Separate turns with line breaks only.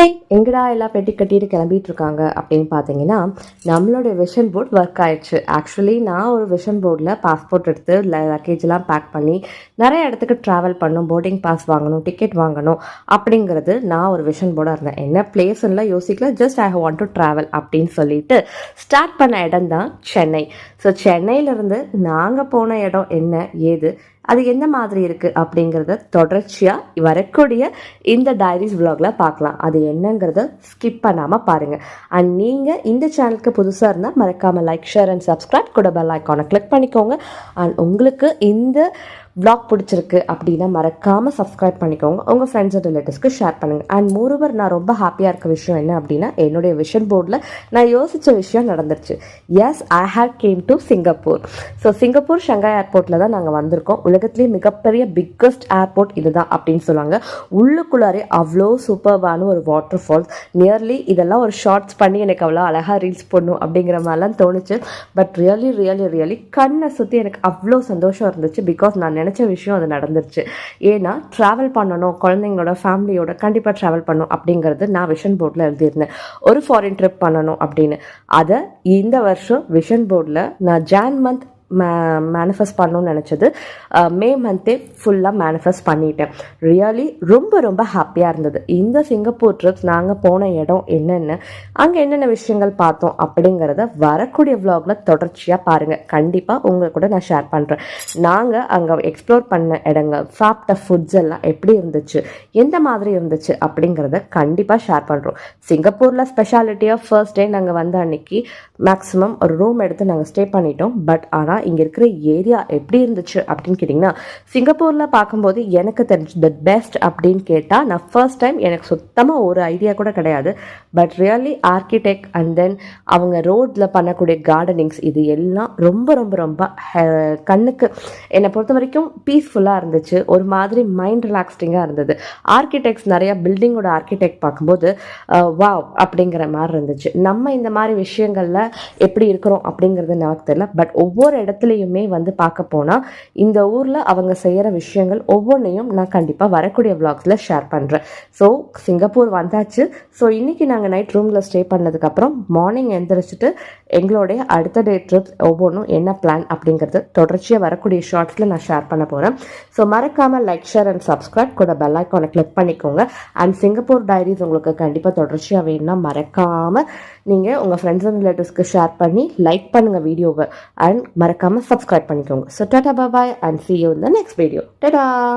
Hi, எங்கடா எல்லாம் பெட்டி கட்டிட்டு கிளம்பிட்டு இருக்காங்க அப்படின்னு பார்த்தீங்கன்னா, நம்மளோட விஷன் போர்ட் ஒர்க் ஆயிடுச்சு. ஆக்சுவலி நான் ஒரு விஷன் போர்டில் பாஸ்போர்ட் எடுத்து லக்கேஜ்லாம் பேக் பண்ணி நிறைய இடத்துக்கு ட்ராவல் பண்ணும், போர்டிங் பாஸ் வாங்கணும், டிக்கெட் வாங்கணும் அப்படிங்கிறது நான் ஒரு விஷன் போர்டாக இருந்தேன். என்ன பிளேஸ்லாம் யோசிக்கல, just I want to travel அப்படின்னு சொல்லிட்டு ஸ்டார்ட் பண்ண இடம் தான் சென்னை. ஸோ சென்னையிலேருந்து நாங்கள் போன இடம் என்ன ஏது அது எந்த மாதிரி இருக்குது அப்படிங்கிறத தொடர்ச்சியாக வரக்கூடிய இந்த டைரிஸ் விலாகில் பார்க்கலாம். அது என்னங்கிறத ஸ்கிப் பண்ணாமல் பாருங்கள். அண்ட் நீங்கள் இந்த சேனலுக்கு புதுசாக இருந்தால் மறக்காமல் லைக், ஷேர் அண்ட் சப்ஸ்கிரைப், கூட பெல் ஐக்கானை கிளிக் பண்ணிக்கோங்க. அண்ட் உங்களுக்கு இந்த விலாக் பிடிச்சிருக்கு அப்படின்னா மறக்காமல் சப்ஸ்கிரைப் பண்ணிக்கோங்க, உங்கள் ஃப்ரெண்ட்ஸ் அண்ட் ரிலேட்டிவ்ஸ்க்கு ஷேர் பண்ணுங்கள். அண்ட் மோரோவர் நான் ரொம்ப ஹாப்பியாக இருக்க விஷயம் என்ன அப்படின்னா, என்னுடைய விஷன் போர்டில் நான் யோசித்த விஷயம் நடந்துருச்சு. Yes, I have come to Singapore. So Singapore Shanghai ஏர்போர்ட்டில் தான் நாங்கள் வந்திருக்கோம். உலகத்துலேயே மிகப்பெரிய பிக்கஸ்ட் ஏர்போர்ட் இதுதான் அப்படின்னு சொல்லுவாங்க. உள்ளுக்குள்ளாரே அவ்வளோ சூப்பர்வான ஒரு வாட்டர் ஃபால்ஸ். நியர்லி இதெல்லாம் ஒரு ஷார்ட்ஸ் பண்ணி எனக்கு அவ்வளோ அழகாக ரீல்ஸ் பண்ணணும் அப்படிங்கிற மாதிரிலாம் தோணுச்சு. பட் ரியலி கண்ணை சுற்றி எனக்கு அவ்வளோ சந்தோஷம் இருந்துச்சு. பிகாஸ் நான் நினச்ச விஷயம் அது நடந்துருச்சு. ஏன்னா ட்ராவல் பண்ணணும், குழந்தைங்களோட ஃபேமிலியோட கண்டிப்பாக ட்ராவல் பண்ணணும் அப்படிங்கிறது நான் விஷன் போர்டில் எழுதியிருந்தேன். ஒரு ஃபாரின் ட்ரிப் பண்ணணும் அப்படின்னு. அதை இந்த வருஷம் விஷன் போர்டில் நான் ஜான் மந்த் மேனிஃபெஸ்ட் பண்ணணும்னு நினச்சது மே மந்த்தே ஃபுல்லாக மேனிஃபெஸ்ட் பண்ணிட்டேன். ரியலி ரொம்ப ஹாப்பியாக இருந்தது. இந்த சிங்கப்பூர் ட்ரிப்ஸ் நாங்கள் போன இடம் என்னென்ன, அங்கே என்னென்ன விஷயங்கள் பார்த்தோம் அப்படிங்கிறத வரக்கூடிய விலாகில் தொடர்ச்சியாக பாருங்கள். கண்டிப்பாக உங்களை கூட நான் ஷேர் பண்ணுறேன். நாங்கள் அங்கே எக்ஸ்ப்ளோர் பண்ண இடங்கள், சாப்பிட்ட ஃபுட்ஸ் எல்லாம் எப்படி இருந்துச்சு, எந்த மாதிரி இருந்துச்சு அப்படிங்கிறத கண்டிப்பாக ஷேர் பண்ணுறோம். சிங்கப்பூரில் ஸ்பெஷாலிட்டியாக ஃபர்ஸ்ட் டே நாங்கள் வந்த அன்னைக்கு மேக்ஸிமம் ஒரு ரூம் எடுத்து நாங்கள் ஸ்டே பண்ணிட்டோம். பட் ஆனால் இங்கே இருக்கிற ஏரியா எப்படி இருந்துச்சு அப்படின்னு கேட்டிங்கன்னா, சிங்கப்பூரில் பார்க்கும்போது எனக்கு தெரிஞ்சு த பெஸ்ட் அப்படின்னு கேட்டால், நான் ஃபர்ஸ்ட் டைம் எனக்கு சுத்தமாக ஒரு ஐடியா கூட கிடையாது. But really architect and then அவங்க ரோட்டில் பண்ணக்கூடிய கார்டனிங்ஸ் இது எல்லாம் ரொம்ப கண்ணுக்கு என்னை பொறுத்த வரைக்கும் பீஸ்ஃபுல்லாக இருந்துச்சு. ஒரு மாதிரி மைண்ட் ரிலாக்ஸ்டிங்காக இருந்தது. ஆர்கிடெக்ட்ஸ் நிறையா பில்டிங்கோட ஆர்கிடெக்ட் பார்க்கும்போது வாவ் அப்படிங்கிற மாதிரி இருந்துச்சு. நம்ம இந்த மாதிரி விஷயங்களில் எப்படி இருக்கிறோம் அப்படிங்கிறது நமக்கு தெரியல. பட் ஒவ்வொரு இடத்துலையுமே வந்து பார்க்க போனால் இந்த ஊரில் அவங்க செய்கிற விஷயங்கள் ஒவ்வொன்றையும் நான் கண்டிப்பாக வரக்கூடிய விலாக்ஸில் ஷேர் பண்ணுறேன். ஸோ சிங்கப்பூர் வந்தாச்சு. ஸோ இன்றைக்கி நாங்கள் நைட் ரூமில் ஸ்டே பண்ணதுக்கப்புறம் மார்னிங் எழுந்திரிச்சிட்டு எங்களுடைய அடுத்த டே ட்ரிப்ஸ் ஒவ்வொன்றும் என்ன பிளான் அப்படிங்கிறது தொடர்ச்சியாக வரக்கூடிய ஷார்ட்ஸில் நான் ஷேர் பண்ண போகிறேன். ஸோ மறக்காமல் லைக், ஷேர் அண்ட் சப்ஸ்கிரைப், கூட பெல் ஐக்கானை கிளிக் பண்ணிக்கோங்க. அண்ட் சிங்கப்பூர் டைரிஸ் உங்களுக்கு கண்டிப்பாக தொடர்ச்சியாக வேணும்னா மறக்காமல் நீங்கள் உங்கள் ஃப்ரெண்ட்ஸ் அண்ட் ரிலேட்டிவ்ஸ்க்கு ஷேர் பண்ணி லைக் பண்ணுங்கள் வீடியோவை. அண்ட் மறக்காமல் சப்ஸ்கிரைப் பண்ணிக்கோங்க. So Tata, bye and see you in the next video. Tata.